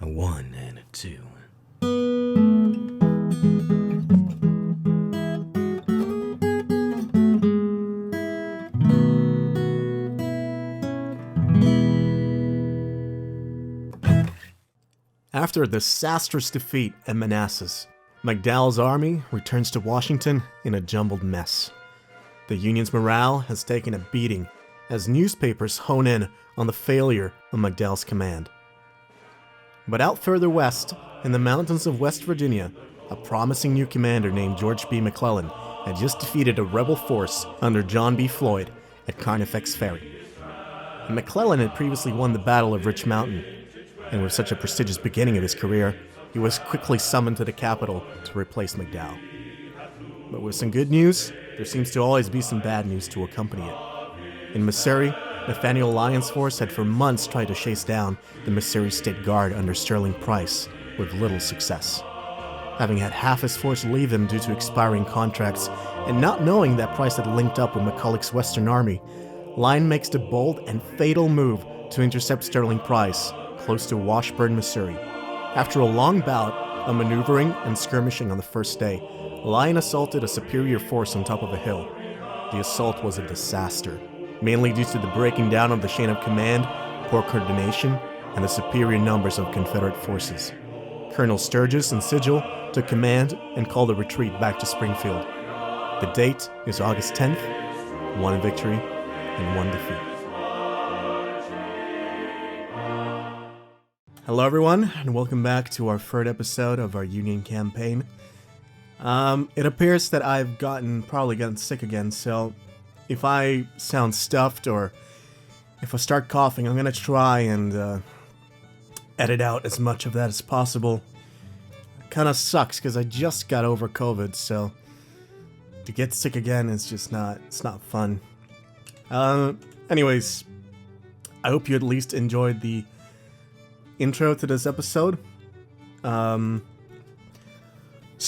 A 1 and a 2. After a disastrous defeat at Manassas, McDowell's army returns to Washington in a jumbled mess. The Union's morale has taken a beating as newspapers hone in on the failure of McDowell's command. But out further west, in the mountains of West Virginia, a promising new commander named George B. McClellan had just defeated a rebel force under John B. Floyd at Carnifex Ferry. And McClellan had previously won the Battle of Rich Mountain, and with such a prestigious beginning of his career, he was quickly summoned to the capital to replace McDowell. But with some good news, there seems to always be some bad news to accompany it. In Missouri, Nathaniel Lyon's force had for months tried to chase down the Missouri State Guard under Sterling Price, with little success. Having had half his force leave him due to expiring contracts, and not knowing that Price had linked up with McCulloch's Western Army, Lyon makes the bold and fatal move to intercept Sterling Price close to Washburn, Missouri. After a long bout of maneuvering and skirmishing on the first day, Lyon assaulted a superior force on top of a hill. The assault was a disaster, mainly due to the breaking down of the chain of command, poor coordination, and the superior numbers of Confederate forces. Colonel Sturgis and Sigel took command and called a retreat back to Springfield. The date is August 10th, 1 victory and 1 defeat. Hello everyone, and welcome back to our third episode of our Union campaign. It appears that I've probably gotten sick again, so if I sound stuffed or if I start coughing, I'm gonna try and edit out as much of that as possible. It kinda sucks because I just got over COVID, so to get sick again is just it's not fun. Anyways, I hope you at least enjoyed the intro to this episode. So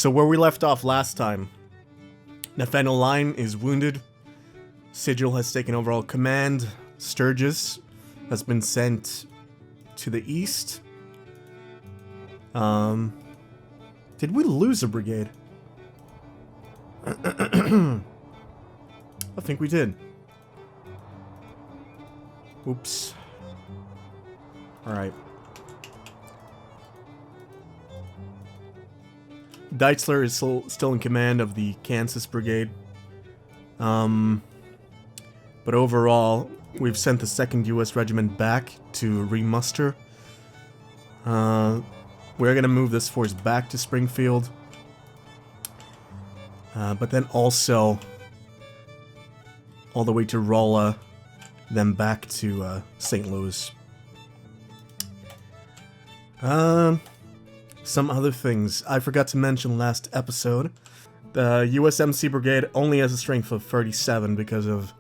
where we left off last time, Nathaniel Lyon is wounded, Sigel has taken overall command, Sturgis has been sent to the east. Did we lose a brigade? I think we did. Oops. Alright. Deitzler is still in command of the Kansas Brigade. But overall, we've sent the 2nd U.S. Regiment back to remuster. We're going to move this force back to Springfield. But then also all the way to Rolla, then back to St. Louis. Some other things I forgot to mention last episode. The U.S.M.C. Brigade only has a strength of 37 because of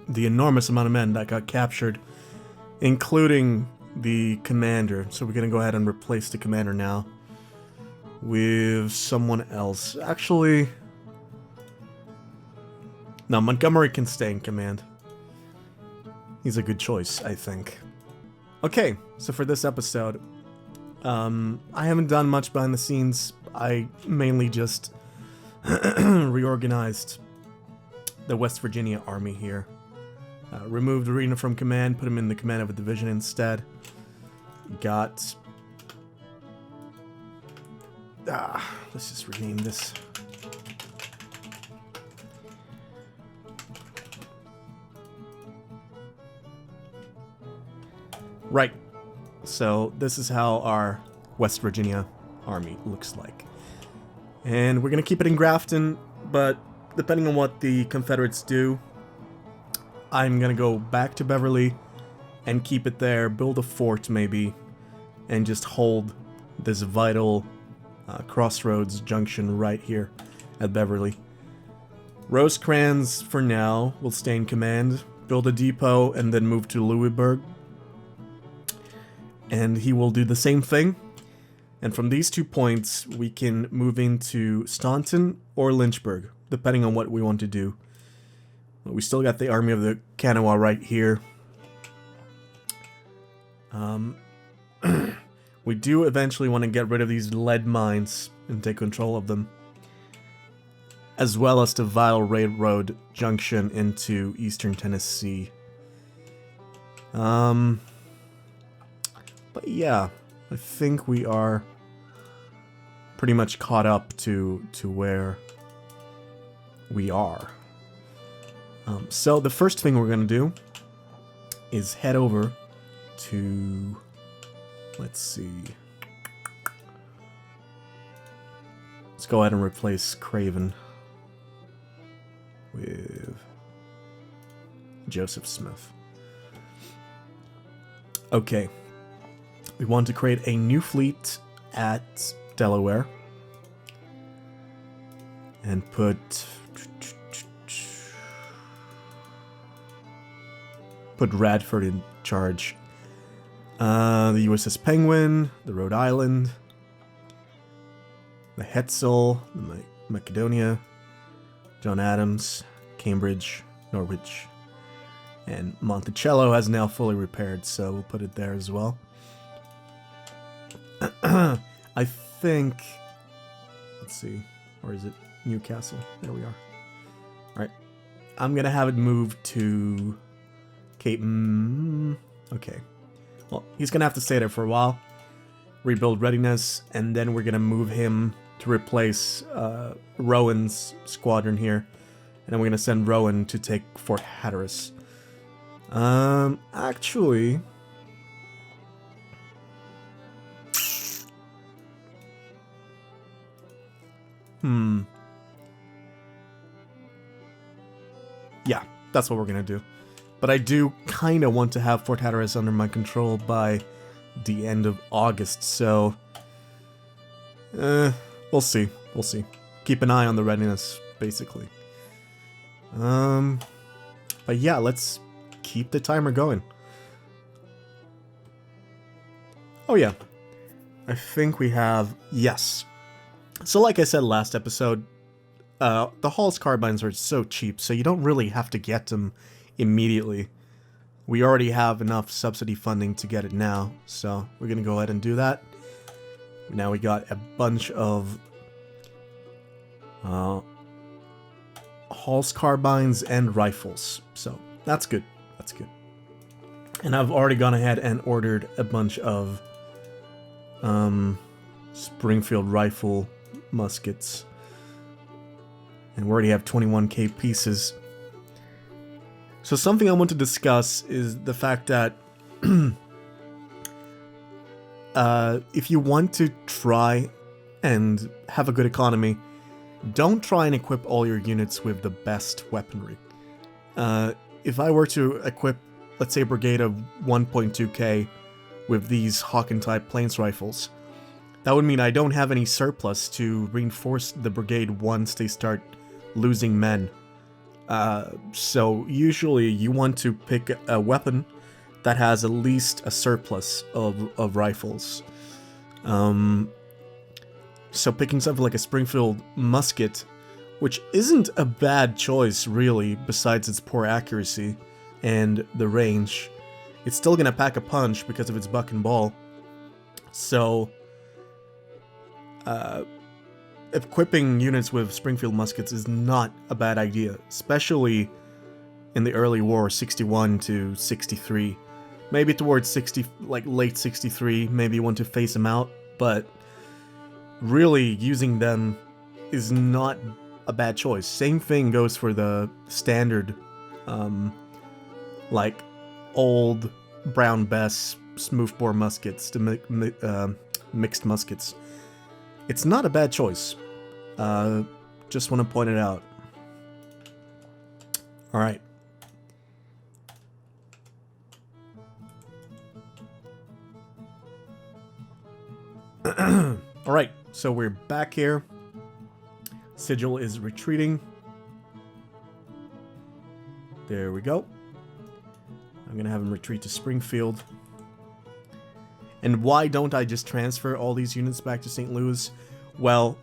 the enormous amount of men that got captured, including the commander. So we're going to go ahead and replace the commander now with someone else. Actually, no, Montgomery can stay in command. He's a good choice, I think. Okay, so for this episode, I haven't done much behind the scenes. I mainly just reorganized the West Virginia Army here. Removed Arena from command, put him in the command of a division instead. Let's just rename this. Right. So this is how our West Virginia army looks like. And we're going to keep it in Grafton, but depending on what the Confederates do, I'm going to go back to Beverly and keep it there, build a fort maybe, and just hold this vital crossroads junction right here at Beverly. Rosecrans, for now, will stay in command, build a depot, and then move to Louisburg. And he will do the same thing. And from these 2 points, we can move into Staunton or Lynchburg, depending on what we want to do. We still got the Army of the Kanawha right here. We do eventually want to get rid of these lead mines and take control of them, as well as the Vile Railroad junction into eastern Tennessee. But yeah, I think we are pretty much caught up to where we are. So the first thing we're going to do is head over to, let's see, let's go ahead and replace Craven with Joseph Smith. Okay, we want to create a new fleet at Delaware and put Radford in charge. The USS Penguin, the Rhode Island, the Hetzel, the Macedonia, John Adams, Cambridge, Norwich, and Monticello has now fully repaired, so we'll put it there as well. I think, let's see, or is it Newcastle? There we are. Alright, I'm gonna have it moved to Cape... okay. Well, he's gonna have to stay there for a while, rebuild readiness, and then we're gonna move him to replace Rowan's squadron here. And then we're gonna send Rowan to take Fort Hatteras. Actually... yeah, that's what we're gonna do. But I do kind of want to have Fort Hatteras under my control by the end of August, so... we'll see. We'll see. Keep an eye on the readiness, basically. But yeah, let's keep the timer going. Oh yeah. I think we have... yes. So like I said last episode, the Hall's carbines are so cheap, so you don't really have to get them immediately. We already have enough subsidy funding to get it now, so we're gonna go ahead and do that. Now we got a bunch of Hall's carbines and rifles, so that's good. That's good. And I've already gone ahead and ordered a bunch of Springfield rifle muskets, and we already have 21k pieces. So something I want to discuss is the fact that if you want to try and have a good economy, don't try and equip all your units with the best weaponry. If I were to equip, let's say, a brigade of 1.2k with these Hawken-type plains rifles, that would mean I don't have any surplus to reinforce the brigade once they start losing men. So usually you want to pick a weapon that has at least a surplus of rifles. So picking something like a Springfield musket, which isn't a bad choice really, besides its poor accuracy and the range, it's still gonna pack a punch because of its buck and ball. So equipping units with Springfield muskets is not a bad idea, especially in the early war, 61 to 63. Maybe towards 60, like late 63, maybe you want to phase them out, but really using them is not a bad choice. Same thing goes for the standard, like old Brown Bess smoothbore muskets, the mixed muskets. It's not a bad choice. Just want to point it out. Alright. Alright, so we're back here. Sigel is retreating. There we go. I'm gonna have him retreat to Springfield. And why don't I just transfer all these units back to St. Louis? Well,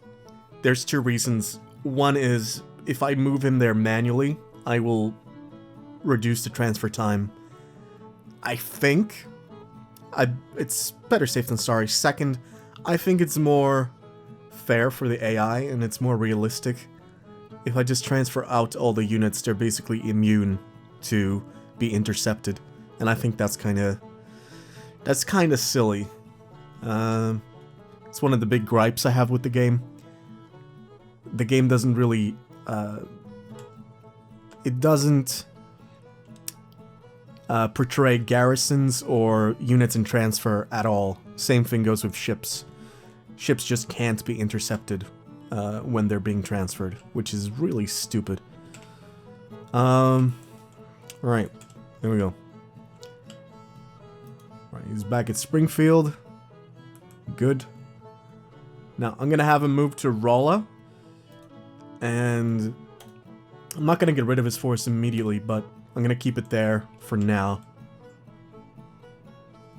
there's two reasons. One is, if I move him there manually, I will reduce the transfer time. I think it's better safe than sorry. Second, I think it's more fair for the AI and it's more realistic. If I just transfer out all the units, they're basically immune to be intercepted, and I think that's kind of silly. It's one of the big gripes I have with the game. The game doesn't really it doesn't portray garrisons or units in transfer at all. Same thing goes with ships. Ships just can't be intercepted when they're being transferred, which is really stupid. Right, there we go. Right, he's back at Springfield. Good. Now, I'm gonna have him move to Rolla. And I'm not gonna get rid of his force immediately, but I'm gonna keep it there for now.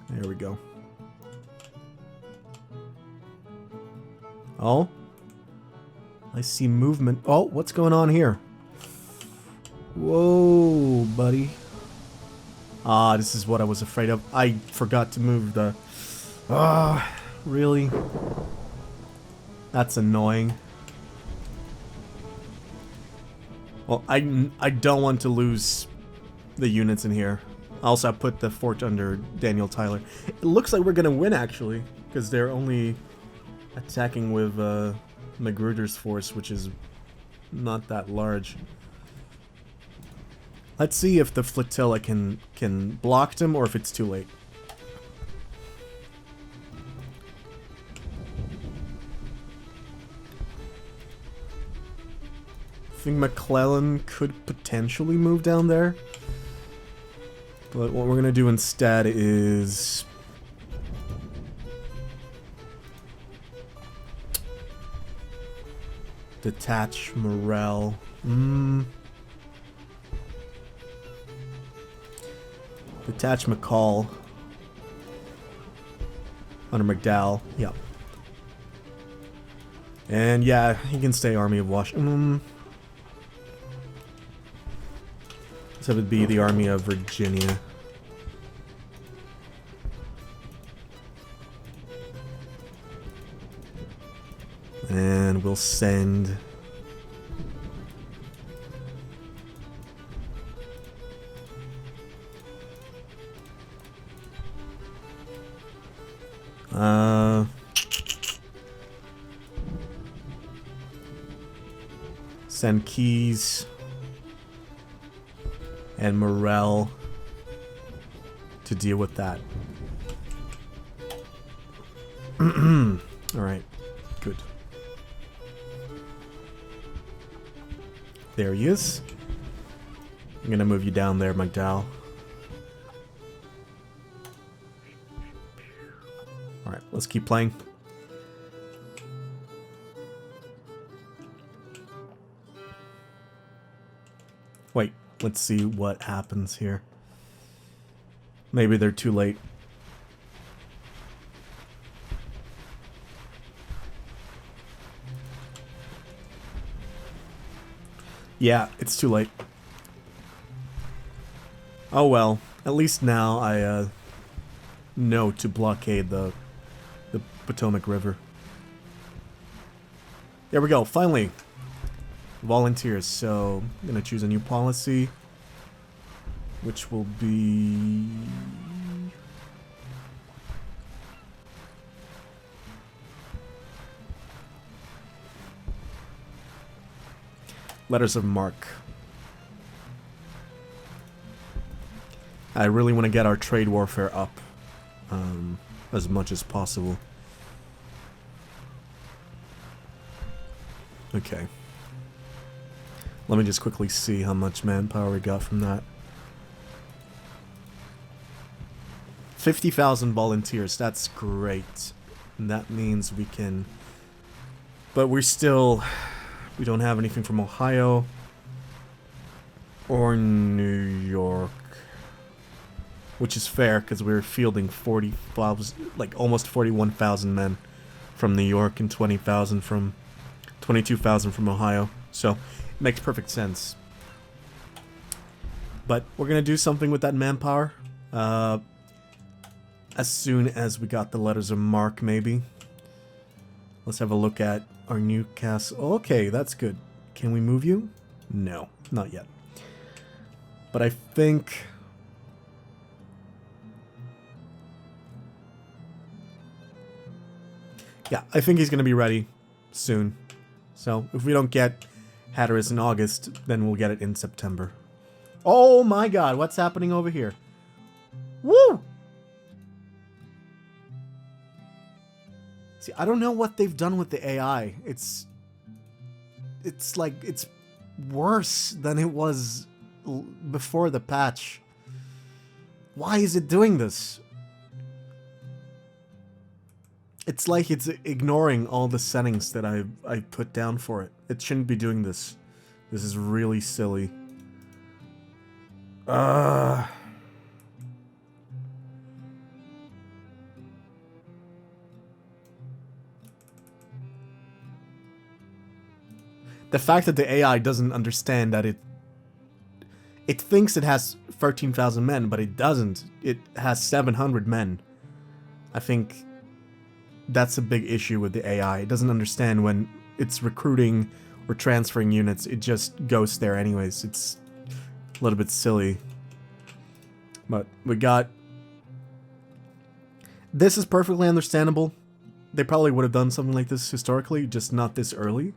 There we go. Oh. I see movement. Oh, what's going on here? Whoa, buddy. Ah, this is what I was afraid of. I forgot to move the... Ah, really? That's annoying. Well, I don't want to lose the units in here. Also, I put the fort under Daniel Tyler. It looks like we're gonna win, actually, because they're only attacking with Magruder's force, which is not that large. Let's see if the flotilla can block them or if it's too late. I think McClellan could potentially move down there. But what we're gonna do instead is... detach Morel. Detach McCall. Under McDowell. Yep. And yeah, he can stay Army of Washington. So it would be the Army of Virginia. And we'll send... send Keyes and Morel to deal with that. Alright, good. There he is. I'm gonna move you down there, McDowell. Alright, let's keep playing. Wait, let's see what happens here. Maybe they're too late. Yeah, it's too late. Oh well, at least now I know to blockade the Potomac River. There we go, finally. Volunteers, so I'm gonna choose a new policy, which will be... letters of marque. I really want to get our trade warfare up as much as possible. Okay. Let me just quickly see how much manpower we got from that. 50,000 volunteers, that's great. And that means we can... But we're still... We don't have anything from Ohio or New York, which is fair because we're fielding 40,000, like almost 41,000 men from New York and 22,000 from Ohio. So it makes perfect sense. But we're gonna do something with that manpower. as soon as we got the letters of marque, maybe. Let's have a look at our new castle. Okay, that's good. Can we move you? No, not yet. But I think... yeah, I think he's going to be ready soon. So, if we don't get Hatteras in August, then we'll get it in September. Oh my god, what's happening over here? Woo! See, I don't know what they've done with the AI. It's like, it's worse than it was before the patch. Why is it doing this? It's like it's ignoring all the settings that I put down for it. It shouldn't be doing this. This is really silly. The fact that the AI doesn't understand that it thinks it has 13,000 men, but it doesn't. It has 700 men. I think that's a big issue with the AI. It doesn't understand when it's recruiting or transferring units. It just goes there anyways. It's a little bit silly. But we got... this is perfectly understandable. They probably would have done something like this historically, just not this early.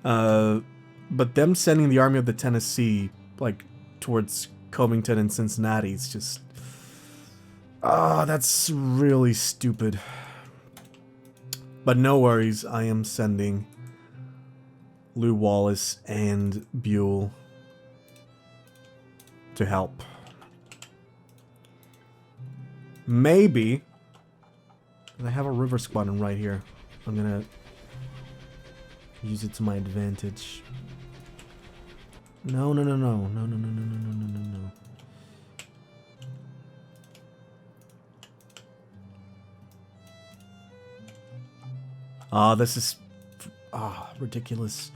But them sending the Army of the Tennessee, like, towards Covington and Cincinnati is just... that's really stupid. But no worries, I am sending Lew Wallace and Buell to help. Maybe... I have a river squadron right here. I'm gonna use it to my advantage. No. This is... ridiculous.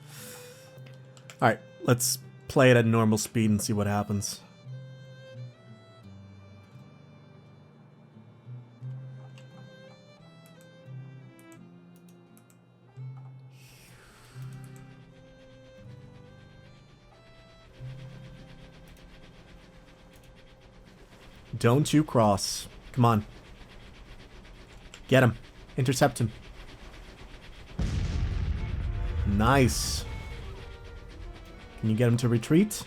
Alright, let's play it at normal speed and see what happens. Don't you cross. Come on. Get him. Intercept him. Nice. Can you get him to retreat?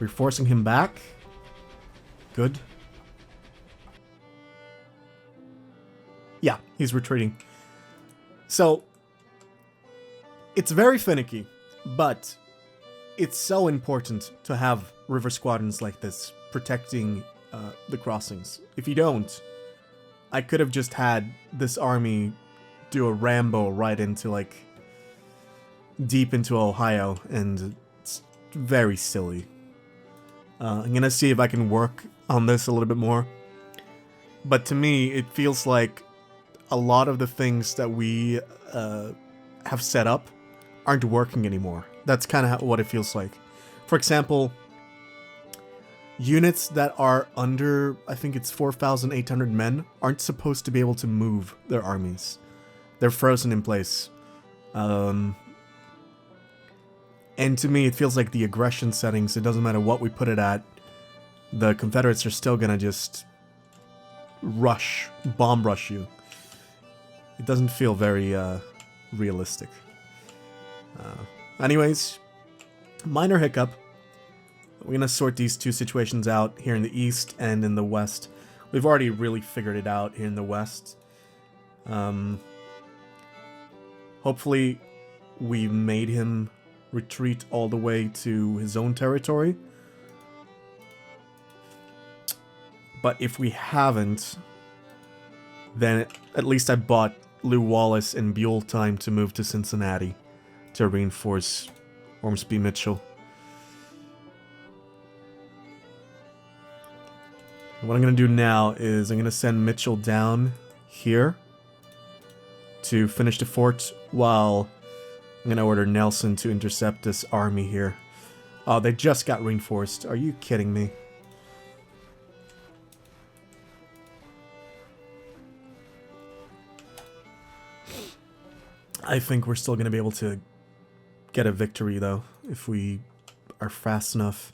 We're forcing him back. Good. Yeah, he's retreating. So, it's very finicky, but it's so important to have river squadrons like this protecting the crossings. If you don't, I could have just had this army do a Rambo right into, like, deep into Ohio, and it's very silly. I'm gonna see if I can work on this a little bit more. But to me, it feels like a lot of the things that we have set up aren't working anymore. That's kind of what it feels like. For example, units that are under, I think it's 4,800 men, aren't supposed to be able to move their armies. They're frozen in place. And to me, it feels like the aggression settings, it doesn't matter what we put it at, the Confederates are still gonna just bomb rush you. It doesn't feel very realistic. Anyways, minor hiccup. We're gonna sort these two situations out here in the east and in the west. We've already really figured it out here in the west. Hopefully we made him retreat all the way to his own territory. But if we haven't, then at least I bought Lew Wallace and Buell time to move to Cincinnati to reinforce Ormsby Mitchell. What I'm going to do now is I'm going to send Mitchell down here to finish the fort while I'm gonna order Nelson to intercept this army here. Oh, they just got reinforced. Are you kidding me? I think we're still gonna be able to get a victory, though, if we are fast enough.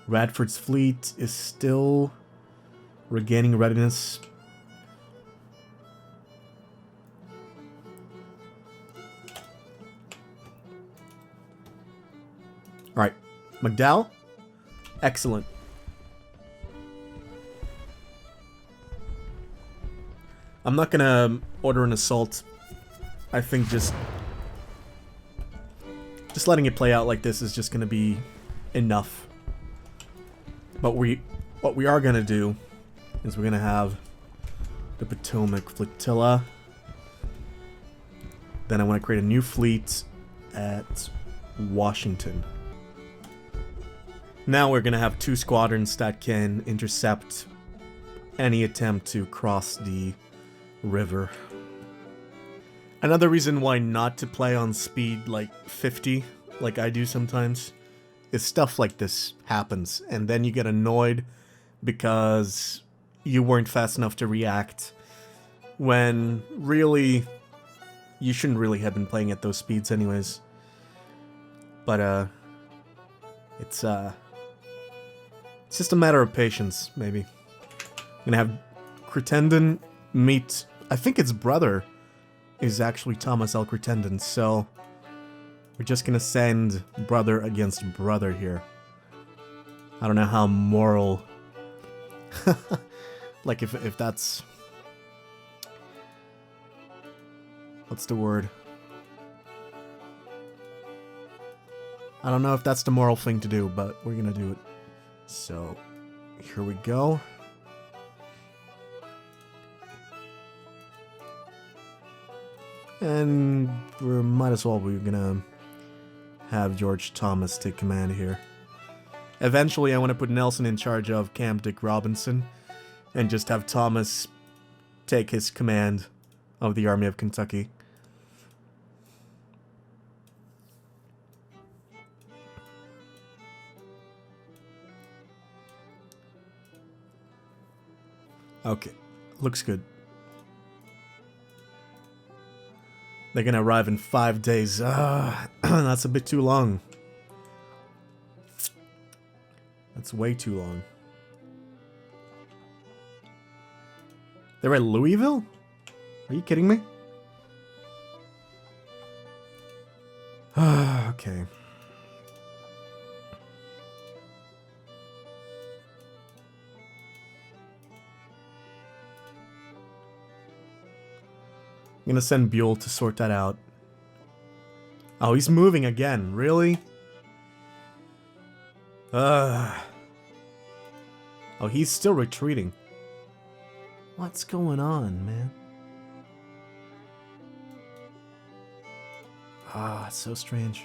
Radford's fleet is still regaining readiness. Alright, McDowell? Excellent. I'm not gonna order an assault. I think just letting it play out like this is just gonna be enough. But what we are gonna do is we're gonna have the Potomac flotilla. Then I want to create a new fleet at Washington. Now we're gonna have 2 squadrons that can intercept any attempt to cross the river. Another reason why not to play on speed like 50, like I do sometimes, is stuff like this happens, and then you get annoyed because you weren't fast enough to react, when really you shouldn't really have been playing at those speeds anyways. But it's just a matter of patience, maybe. I'm gonna have Crittenden meet, I think its brother is actually Thomas L. Crittenden, so we're just gonna send brother against brother here. I don't know how moral, like if that's, what's the word? I don't know if that's the moral thing to do, but we're gonna do it. So, here we go. And we might as well, we're gonna have George Thomas take command here. Eventually, I want to put Nelson in charge of Camp Dick Robinson, and just have Thomas take his command of the Army of Kentucky. Okay, looks good. They're gonna arrive in 5 days. That's a bit too long. That's way too long. They're at Louisville? Are you kidding me? Okay. I'm gonna send Buell to sort that out. Oh, he's moving again. Really? Oh, he's still retreating. What's going on, man? Ah, it's so strange.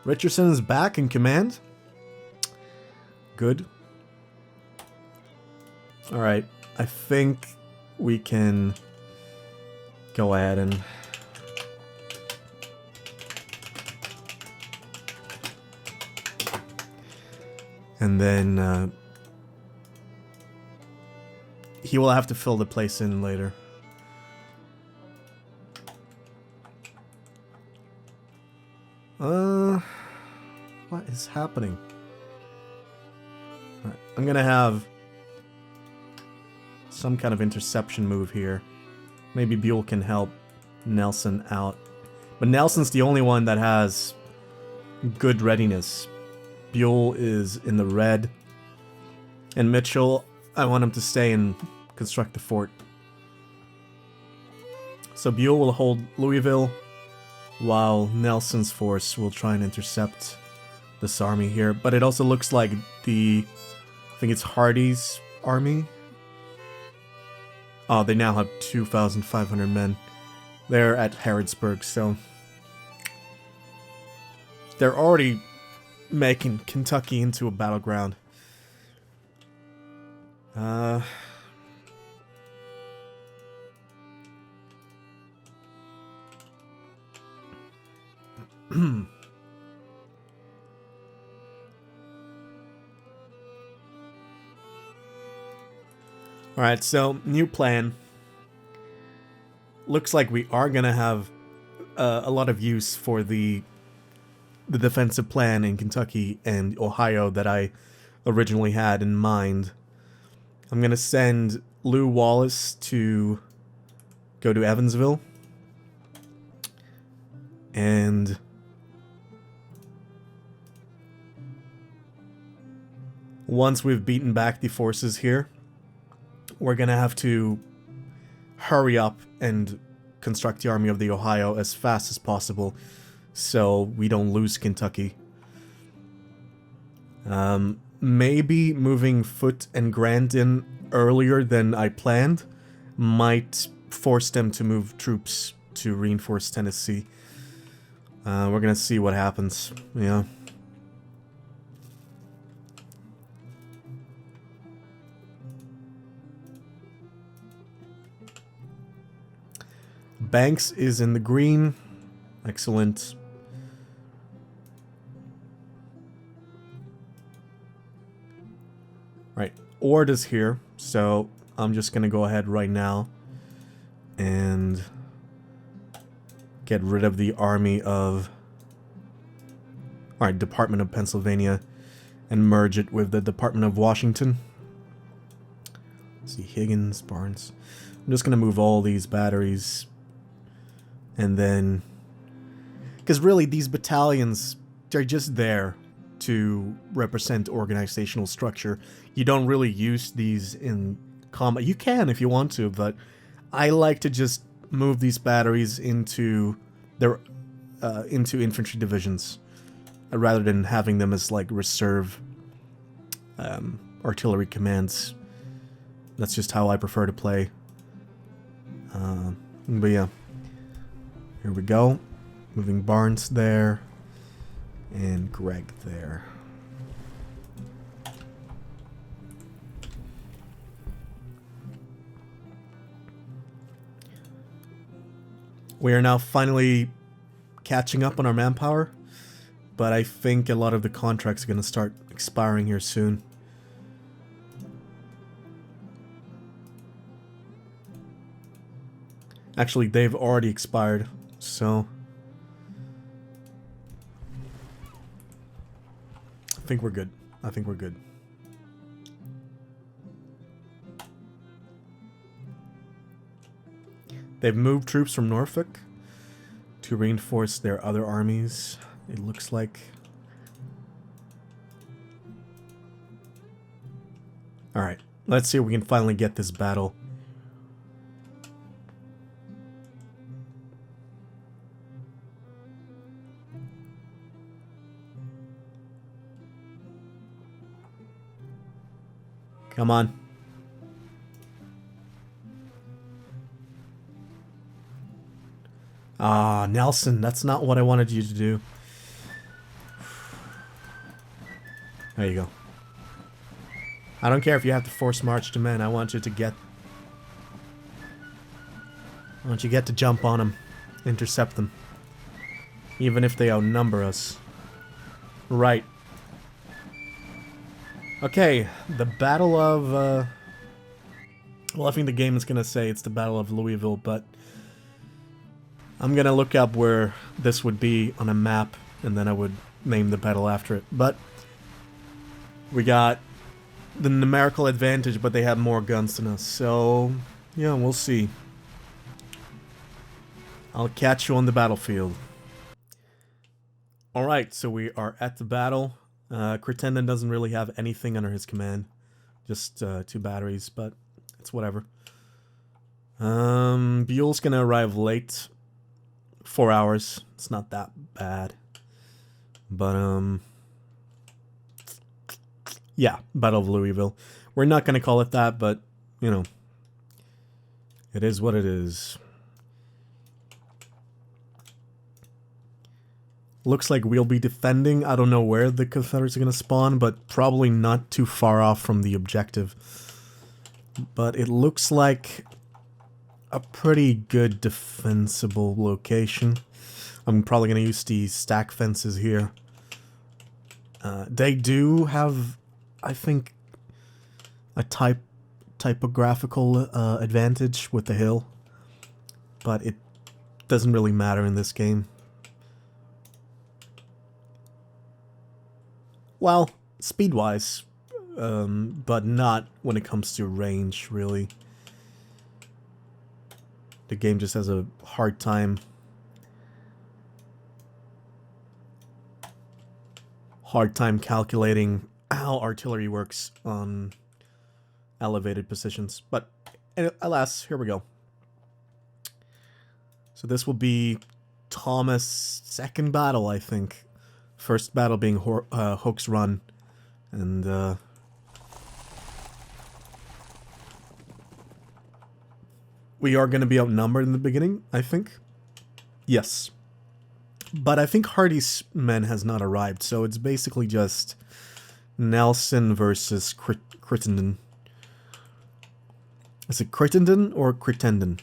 Richardson is back in command. Good. Alright, I think we can go ahead and then he will have to fill the place in later. What is happening? All right, I'm gonna have some kind of interception move here. Maybe Buell can help Nelson out. But Nelson's the only one that has good readiness. Buell is in the red. And Mitchell, I want him to stay and construct the fort. So Buell will hold Louisville, while Nelson's force will try and intercept this army here. But it also looks like I think it's Hardee's army. Oh, they now have 2,500 men. They're at Harrodsburg, so they're already making Kentucky into a battleground. Alright, so new plan. Looks like we are gonna have a lot of use for the defensive plan in Kentucky and Ohio that I originally had in mind. I'm gonna send Lew Wallace to go to Evansville. And once we've beaten back the forces here, we're gonna have to hurry up and construct the Army of the Ohio as fast as possible so we don't lose Kentucky. Maybe moving Foote and Grant in earlier than I planned might force them to move troops to reinforce Tennessee. We're gonna see what happens, yeah. Banks is in the green. Excellent. Right, Ord is here, so I'm just gonna go ahead right now and get rid of the army of... Alright, Department of Pennsylvania and merge it with the Department of Washington. Let's see, Higgins, Barnes. I'm just gonna move all these batteries and then... Because really, these battalions, they're just there to represent organizational structure. You don't really use these in combat. You can if you want to, but I like to just move these batteries into their into infantry divisions rather than having them as like reserve artillery commands. That's just how I prefer to play. But yeah, here we go. Moving Barnes there and Greg there. We are now finally catching up on our manpower, but I think a lot of the contracts are going to start expiring here soon. Actually, they've already expired, so I think we're good. I think we're good. They've moved troops from Norfolk to reinforce their other armies, it looks like. Alright, let's see if we can finally get this battle. Come on. Ah, Nelson, that's not what I wanted you to do. There you go. I don't care if you have to force march to men. I want you to get... I want you to get to jump on them. Intercept them. Even if they outnumber us. Right. Okay, the Battle of... well, I think the game is gonna say it's the Battle of Louisville, but... I'm gonna look up where this would be on a map, and then I would name the battle after it. But we got the numerical advantage, but they have more guns than us, so yeah, we'll see. I'll catch you on the battlefield. Alright, so we are at the battle. Crittenden doesn't really have anything under his command. Just 2 batteries, but it's whatever. Buell's gonna arrive late. 4 hours. It's not that bad. But, yeah, Battle of Louisville. We're not going to call it that, but, you know, it is what it is. Looks like we'll be defending. I don't know where the Confederates are going to spawn, but probably not too far off from the objective. But it looks like a pretty good defensible location. I'm probably going to use these stack fences here. They do have, I think, a typographical advantage with the hill, but it doesn't really matter in this game. Well, speed-wise, but not when it comes to range, really. The game just has a hard time calculating how artillery works on elevated positions. But alas, here we go. So this will be Thomas' second battle, I think. First battle being Hook's Run. And we are going to be outnumbered in the beginning, I think. Yes. But I think Hardy's men has not arrived, so it's basically just Nelson versus Crittenden. Is it Crittenden or Crittenden?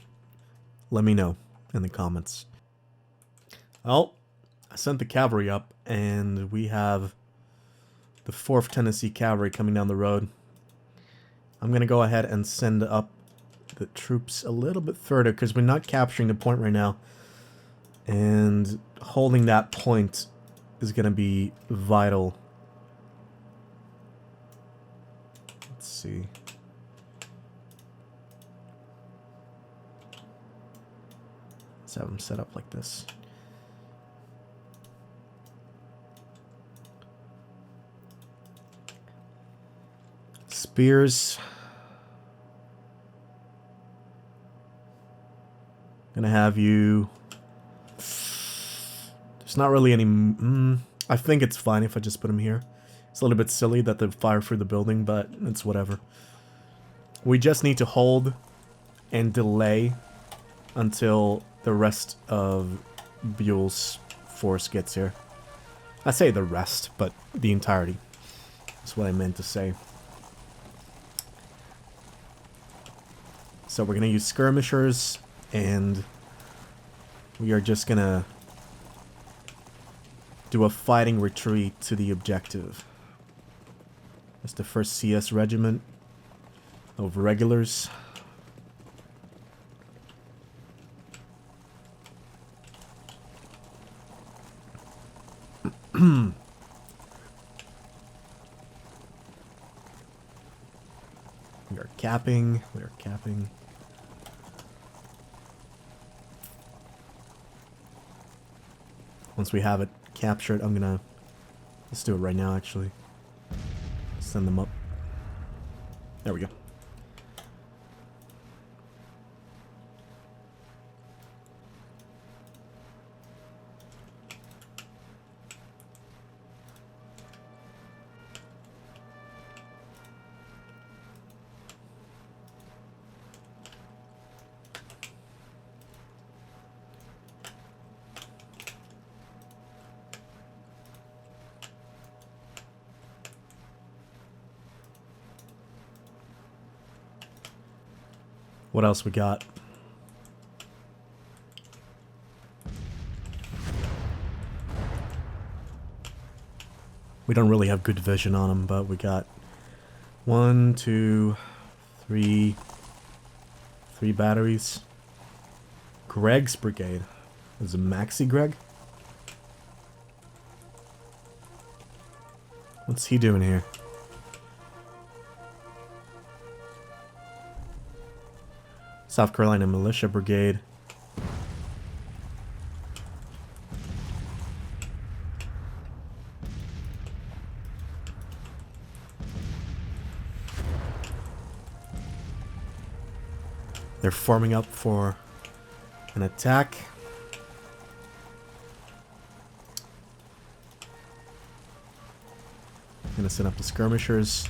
Let me know in the comments. Oh, I sent the cavalry up, and we have the 4th Tennessee Cavalry coming down the road. I'm going to go ahead and send up the troops a little bit further, because we're not capturing the point right now. And holding that point is going to be vital. Let's see. Let's have them set up like this. Spears. Gonna have you... There's not really any... I think it's fine if I just put them here. It's a little bit silly that they fire through the building, but it's whatever. We just need to hold and delay until the rest of Buell's force gets here. I say the rest, but the entirety. That's what I meant to say. So we're going to use skirmishers, and we are just going to do a fighting retreat to the objective. That's the 1st CS Regiment of regulars. We are capping. We are capping. Once we have it captured, I'm gonna... Let's do it right now, actually. Send them up. There we go. What else we got? We don't really have good vision on them, but we got 1, 2, 3 batteries. Greg's brigade. Is it Maxi Greg? What's he doing here? South Carolina Militia Brigade. They're forming up for an attack. Gonna set up the skirmishers.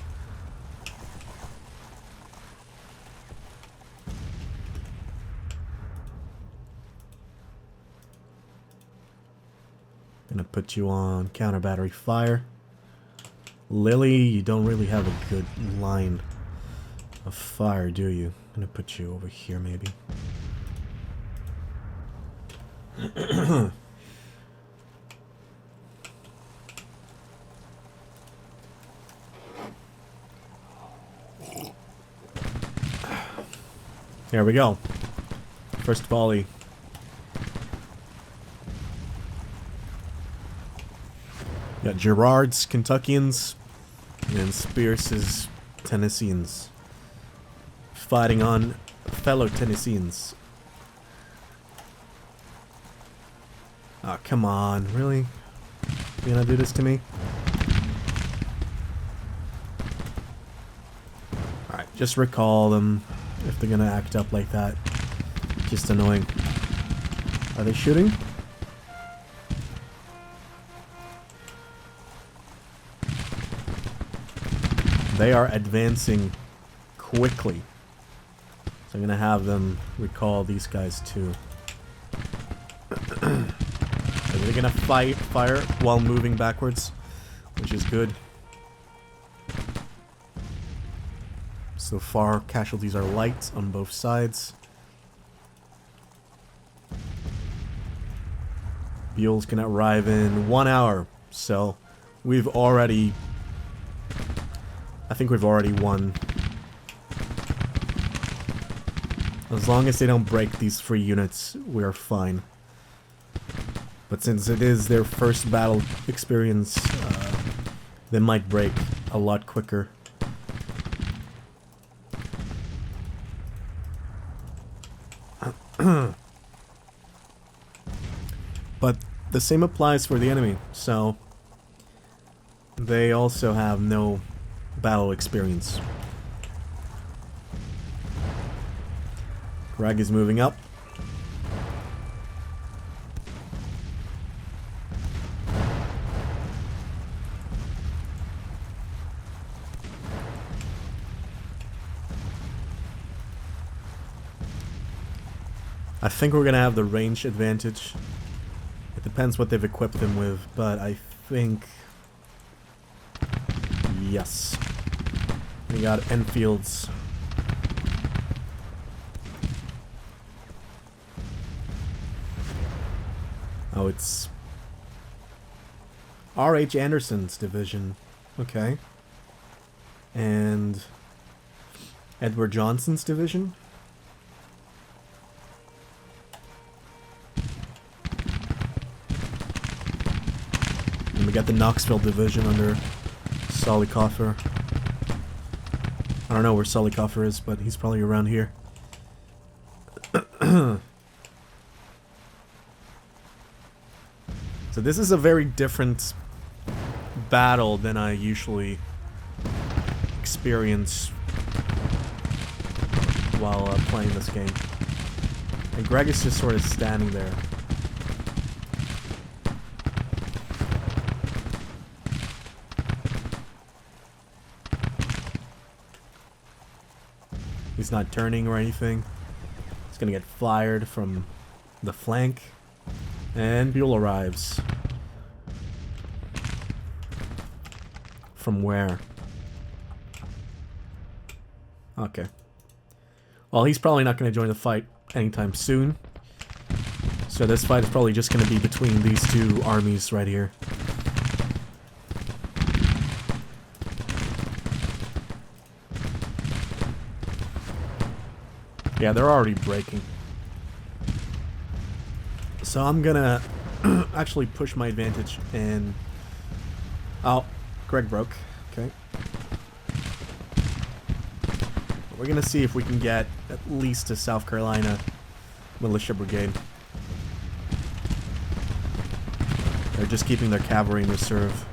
Gonna put you on counter battery fire. Lily, you don't really have a good line of fire, do you? I'm gonna put you over here, maybe. Here we go. First volley. Got Gerard's Kentuckians and Spears's Tennesseans fighting on fellow Tennesseans. Oh, come on. Really? You gonna do this to me? Alright, just recall them if they're gonna act up like that. Just annoying. Are they shooting? They are advancing quickly. So I'm gonna have them recall these guys too. So they're gonna fire while moving backwards, which is good. So far, casualties are light on both sides. Buell's gonna arrive in 1 hour, so we've already... I think we've already won. As long as they don't break these 3 units, we are fine. But since it is their first battle experience, they might break a lot quicker. But the same applies for the enemy, so they also have no battle experience. Greg is moving up. I think we're gonna have the range advantage. It depends what they've equipped them with, but I think... Yes. We got Enfields. Oh, it's... R.H. Anderson's division. Okay. And... Edward Johnson's division? And we got the Knoxville division under Solikoffer. I don't know where Solikoffer is, but he's probably around here. So this is a very different battle than I usually experience while playing this game. And Greg is just sort of standing there. He's not turning or anything. He's gonna get fired from the flank. And Buell arrives. From where? Okay. Well, he's probably not gonna join the fight anytime soon. So this fight is probably just gonna be between these 2 armies right here. Yeah, they're already breaking. So I'm gonna actually push my advantage and... Oh, Greg broke. Okay. We're gonna see if we can get at least a South Carolina militia brigade. They're just keeping their cavalry in reserve.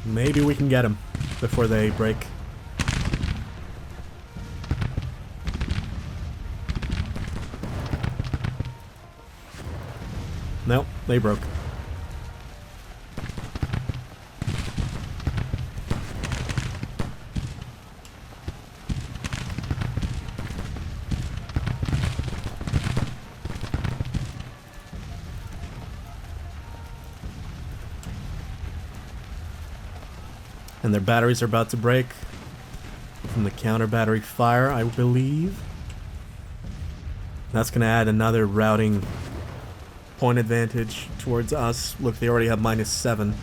Maybe we can get them before they break. Nope, they broke. And their batteries are about to break from the counter battery fire, I believe. That's going to add another routing point advantage towards us. Look, they already have -7.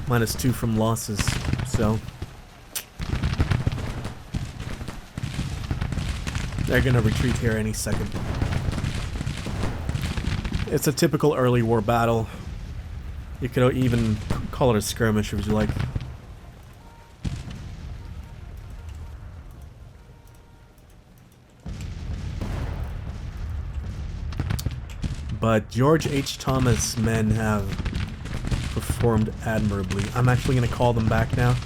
-2 from losses, so they're going to retreat here any second. It's a typical early war battle. You could even call it a skirmish if you like. But George H. Thomas' men have performed admirably. I'm actually going to call them back now.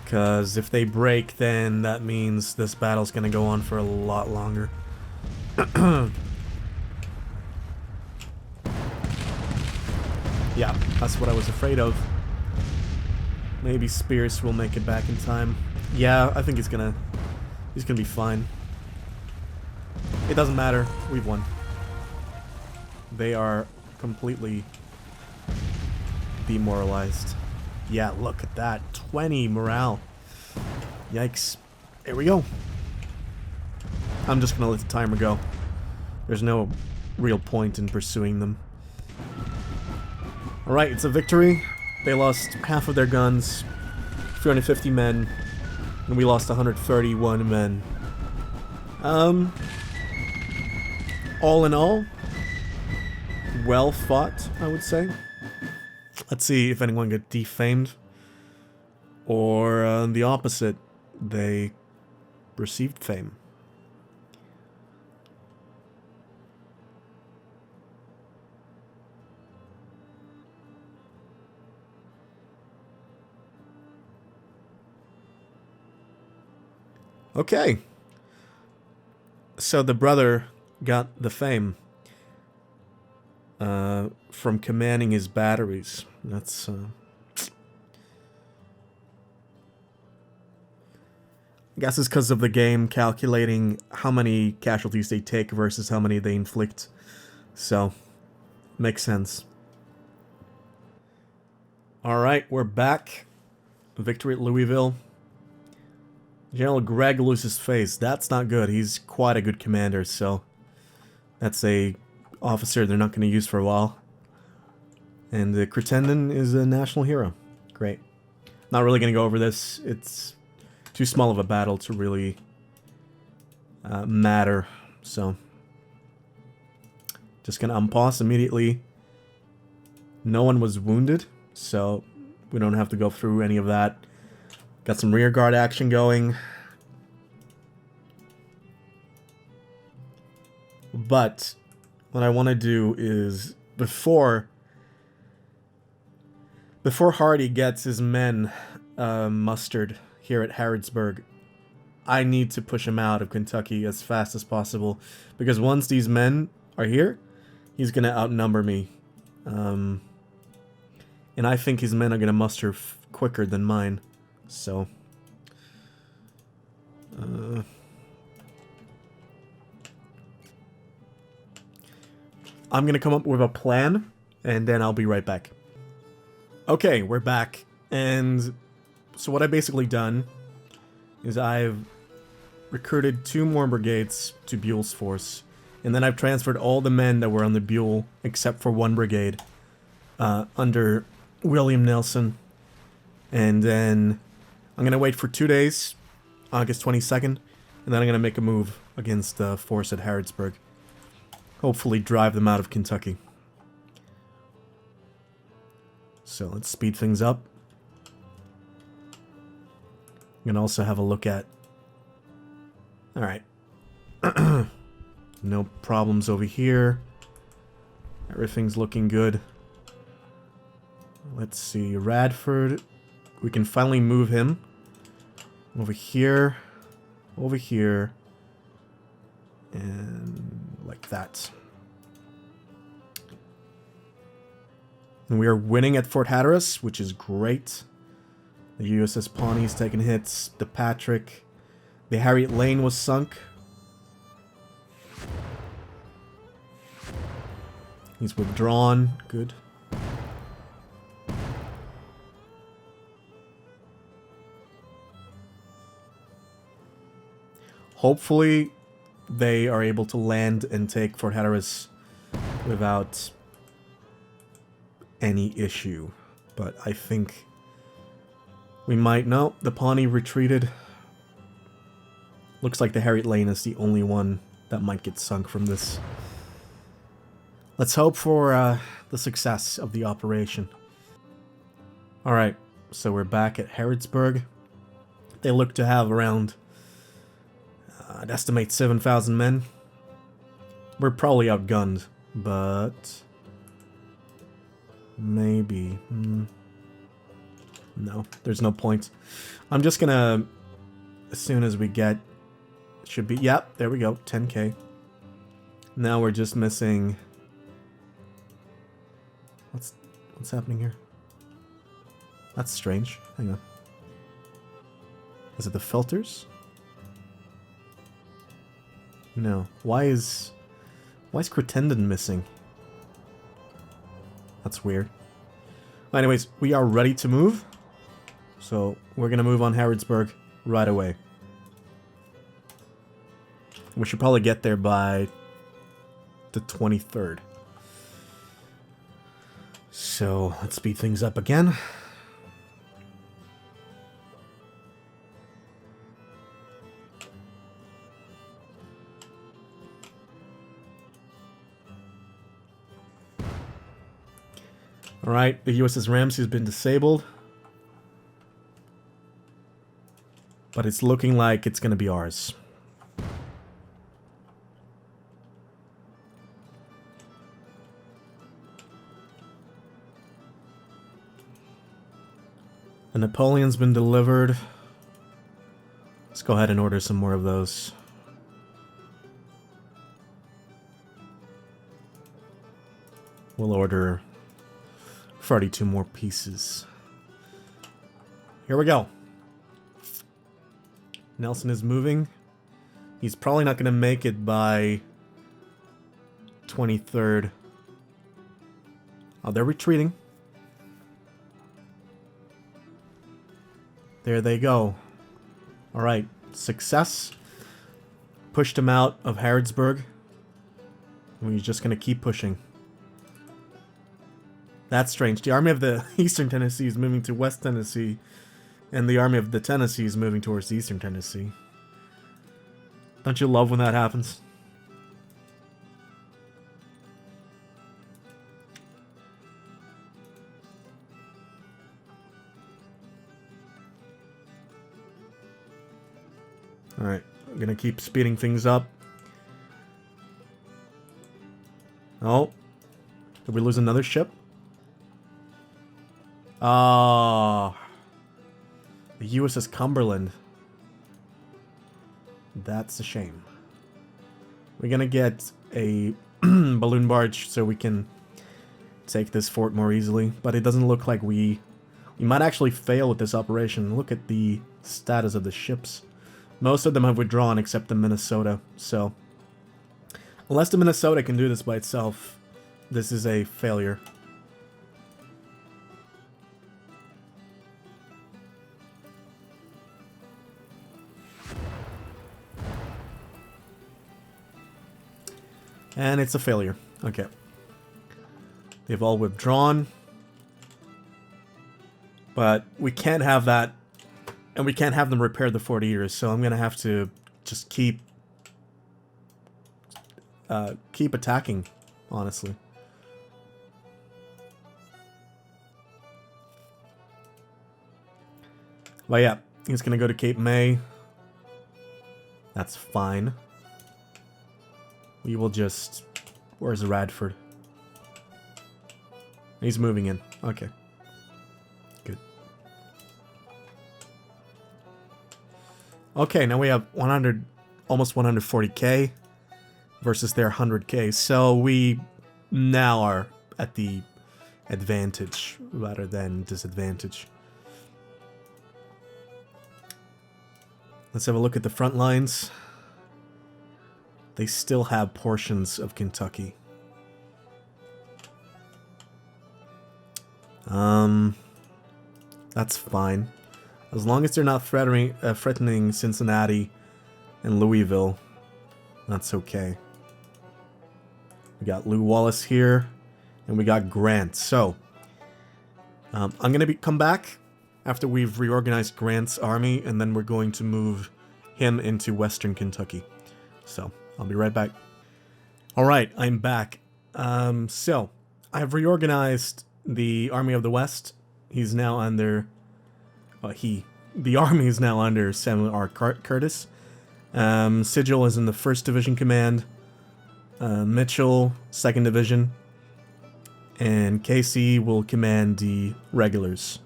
Because if they break, then that means this battle's going to go on for a lot longer. Yeah, that's what I was afraid of. Maybe Spears will make it back in time. Yeah, I think he's gonna be fine. It doesn't matter. We've won. They are completely demoralized. Yeah, look at that. 20 morale. Yikes. Here we go. I'm just gonna let the timer go. There's no real point in pursuing them. Alright, it's a victory. They lost half of their guns, 350 men, and we lost 131 men. All in all, well fought, I would say. Let's see if anyone got defamed. Or the opposite, they received fame. Okay. So the brother got the fame from commanding his batteries. That's I guess it's because of the game calculating how many casualties they take versus how many they inflict. So, makes sense. Alright, we're back. Victory at Louisville. General Greg loses face. That's not good. He's quite a good commander, so that's a officer they're not going to use for a while. And Crittenden is a national hero. Great. Not really going to go over this. It's too small of a battle to really matter. So just going to unpause immediately. No one was wounded, so we don't have to go through any of that. Got some rear guard action going. But what I want to do is before Hardy gets his men mustered here at Harrodsburg, I need to push him out of Kentucky as fast as possible, because once these men are here, he's going to outnumber me. And I think his men are going to muster quicker than mine. So, I'm going to come up with a plan, and then I'll be right back. Okay, we're back. And so what I've basically done is I've recruited 2 more brigades to Buell's force, and then I've transferred all the men that were on the Buell, except for 1 brigade, under William Nelson. And then I'm going to wait for 2 days, August 22nd, and then I'm going to make a move against the force at Harrodsburg. Hopefully drive them out of Kentucky. So let's speed things up. I'm going to also have a look at... Alright. No problems over here. Everything's looking good. Let's see, Radford... We can finally move him over here, and like that. And we are winning at Fort Hatteras, which is great. The USS Pawnee's taking hits. The Patrick. The Harriet Lane was sunk. He's withdrawn. Good. Hopefully, they are able to land and take Fort Hatteras without any issue. But I think we might... No, the Pawnee retreated. Looks like the Harriet Lane is the only one that might get sunk from this. Let's hope for the success of the operation. Alright, so we're back at Harrodsburg. They look to have around, I'd estimate 7,000 men. We're probably outgunned, but maybe. No, there's no point. I'm just gonna, as soon as we get, should be, yep, there we go, 10k. Now we're just missing, what's happening here? That's strange. Hang on. Is it the filters? No. Why is Crittenden missing? That's weird. Anyways, we are ready to move. So we're gonna move on Harrodsburg right away. We should probably get there by the 23rd. So let's speed things up again. Alright, the USS Ramsey has been disabled. But it's looking like it's going to be ours. The Napoleon's been delivered. Let's go ahead and order some more of those. We'll order 32 more pieces. Here we go. Nelson is moving. He's probably not going to make it by 23rd. Oh, they're retreating. There they go. Alright, success. Pushed him out of Harrodsburg. We're just going to keep pushing. That's strange. The Army of the Eastern Tennessee is moving to West Tennessee, and the Army of the Tennessee is moving towards Eastern Tennessee. Don't you love when that happens? Alright, I'm gonna keep speeding things up. Oh. Did we lose another ship? Ah, the USS Cumberland. That's a shame. We're gonna get a balloon barge so we can take this fort more easily, but it doesn't look like we might actually fail with this operation. Look at the status of the ships. Most of them have withdrawn except the Minnesota, so unless the Minnesota can do this by itself, this is a failure. And it's a failure. Okay. They've all withdrawn. But we can't have that. And we can't have them repair the 40 years. So I'm going to have to just keep attacking, honestly. But yeah, he's going to go to Cape May. That's fine. We will just... Where's Radford? He's moving in. Okay. Good. Okay, now we have 100... Almost 140k versus their 100k. So we now are at the advantage rather than disadvantage. Let's have a look at the front lines. They still have portions of Kentucky. That's fine. As long as they're not threatening Cincinnati and Louisville. That's okay. We got Lew Wallace here, and we got Grant. So, I'm going to come back after we've reorganized Grant's army, and then we're going to move him into Western Kentucky. So, I'll be right back. Alright, I'm back. So, I've reorganized the Army of the West. He's now under... The army is now under Samuel R. Curtis. Sigel is in the 1st Division Command. Mitchell, 2nd Division. And Casey will command the regulars.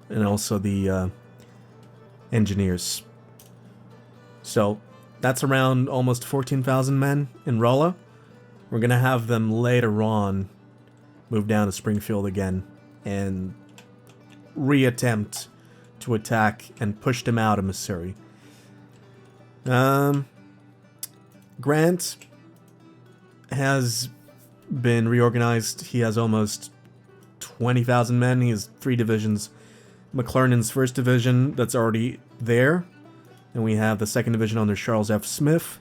And also the engineers. So, that's around almost 14,000 men in Rolla. We're going to have them later on move down to Springfield again and reattempt to attack and push them out of Missouri. Grant has been reorganized. He has almost 20,000 men. He has 3 divisions. McClernand's 1st Division that's already there. And we have the 2nd Division under Charles F. Smith,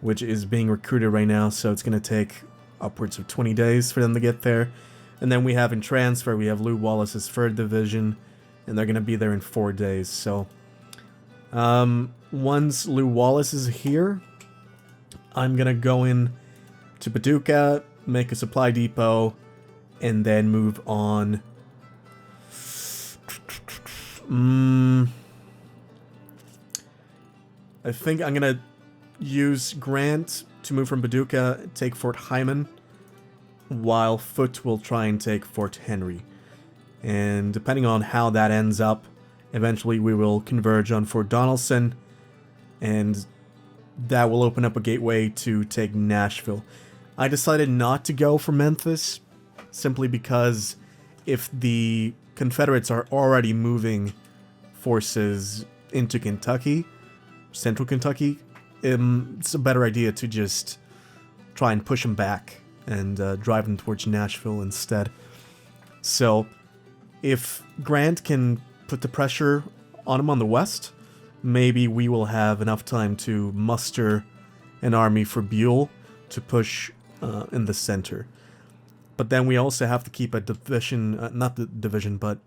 which is being recruited right now, so it's going to take upwards of 20 days for them to get there. And then we have in transfer, we have Lew Wallace's 3rd Division, and they're going to be there in 4 days. So, once Lew Wallace is here, I'm going to go in to Paducah, make a supply depot, and then move on. I think I'm going to use Grant to move from Paducah, take Fort Hyman, while Foote will try and take Fort Henry. And depending on how that ends up, eventually we will converge on Fort Donelson, and that will open up a gateway to take Nashville. I decided not to go for Memphis, simply because if the Confederates are already moving forces into Kentucky, central Kentucky, it's a better idea to just try and push them back and drive them towards Nashville instead. So, if Grant can put the pressure on him on the west, maybe we will have enough time to muster an army for Buell to push in the center. But then we also have to keep a division, not the division, but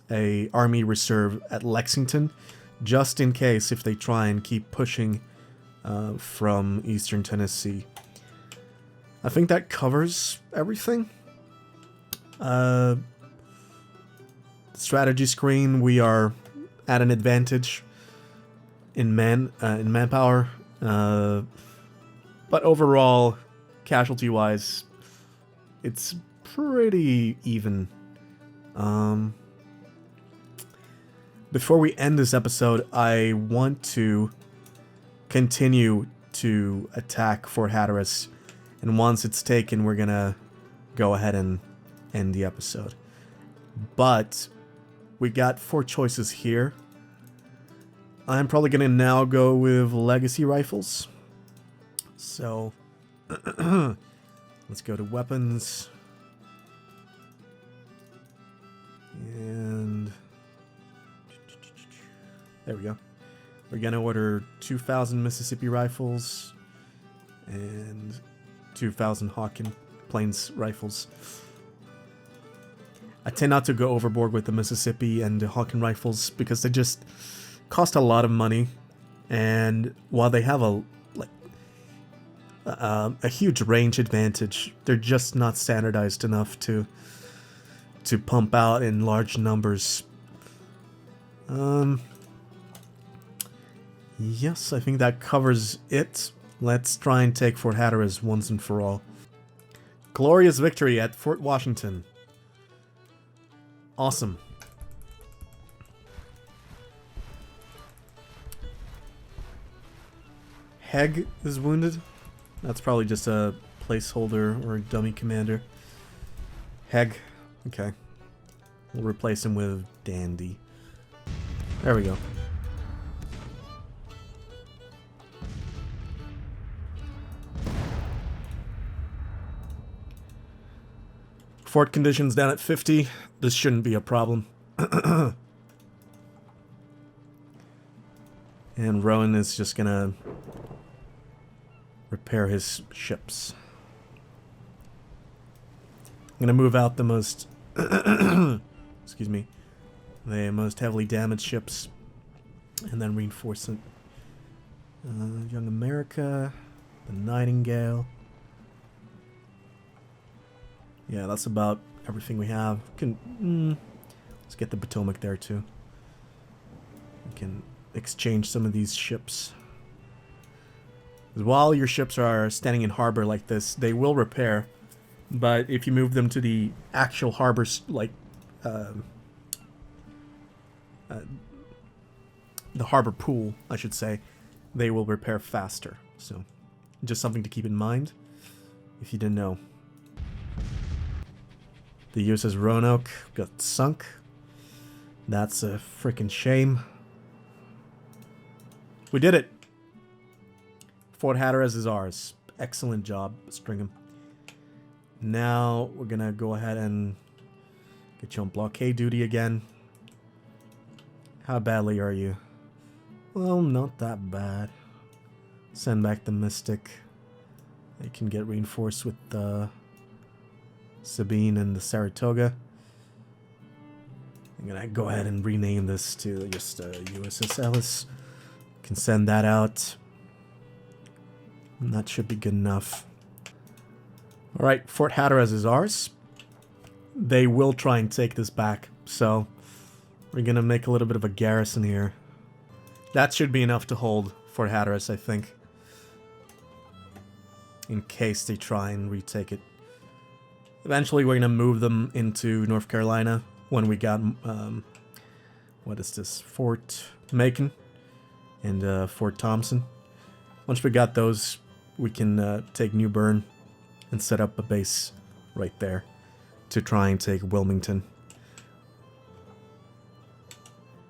a army reserve at Lexington, just in case if they try and keep pushing from eastern Tennessee. I think that covers everything. Strategy screen, we are at an advantage in manpower, but overall, casualty-wise, it's pretty even. Before we end this episode, I want to continue to attack Fort Hatteras, and once it's taken, we're gonna go ahead and end the episode. But we got 4 choices here. I'm probably gonna now go with legacy rifles. So let's go to weapons. And there we go. We're gonna order 2,000 Mississippi rifles and 2,000 Hawken Plains rifles. I tend not to go overboard with the Mississippi and the Hawken rifles because they just cost a lot of money, and while they have a huge range advantage, they're just not standardized enough to pump out in large numbers. Yes, I think that covers it. Let's try and take Fort Hatteras once and for all. Glorious victory at Fort Washington. Awesome. Heg is wounded. That's probably just a placeholder or a dummy commander. Heg. Okay. We'll replace him with Dandy. There we go. Fort conditions down at 50. This shouldn't be a problem. And Rowan is just gonna repair his ships. I'm gonna move out the most excuse me, the most heavily damaged ships, and then reinforce it. Young America, the Nightingale. Yeah, that's about everything we have. Let's get the Potomac there too. We can exchange some of these ships. While your ships are standing in harbor like this, they will repair. But if you move them to the actual harbors, like the harbor pool, I should say, they will repair faster. So, just something to keep in mind if you didn't know. The USS Roanoke got sunk. That's a freaking shame. We did it! Fort Hatteras is ours. Excellent job, Stringham. Now we're gonna go ahead and get you on blockade duty again. How badly are you? Well, not that bad. Send back the Mystic. They can get reinforced with the Sabine and the Saratoga. I'm gonna go ahead and rename this to just USS Ellis. Can send that out. And that should be good enough. Alright, Fort Hatteras is ours. They will try and take this back, so we're gonna make a little bit of a garrison here. That should be enough to hold Fort Hatteras, I think. In case they try and retake it. Eventually we're gonna move them into North Carolina when we got, what is this? Fort Macon and Fort Thompson. Once we got those, we can take New Bern and set up a base right there to try and take Wilmington.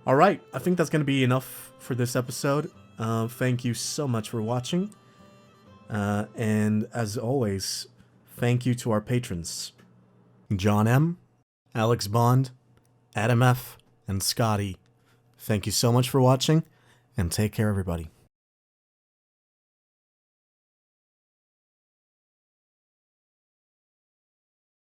Alright, I think that's going to be enough for this episode. Thank you so much for watching. And as always, thank you to our patrons. John M., Alexbond, Adam F., and Scotty. Thank you so much for watching, and take care, everybody.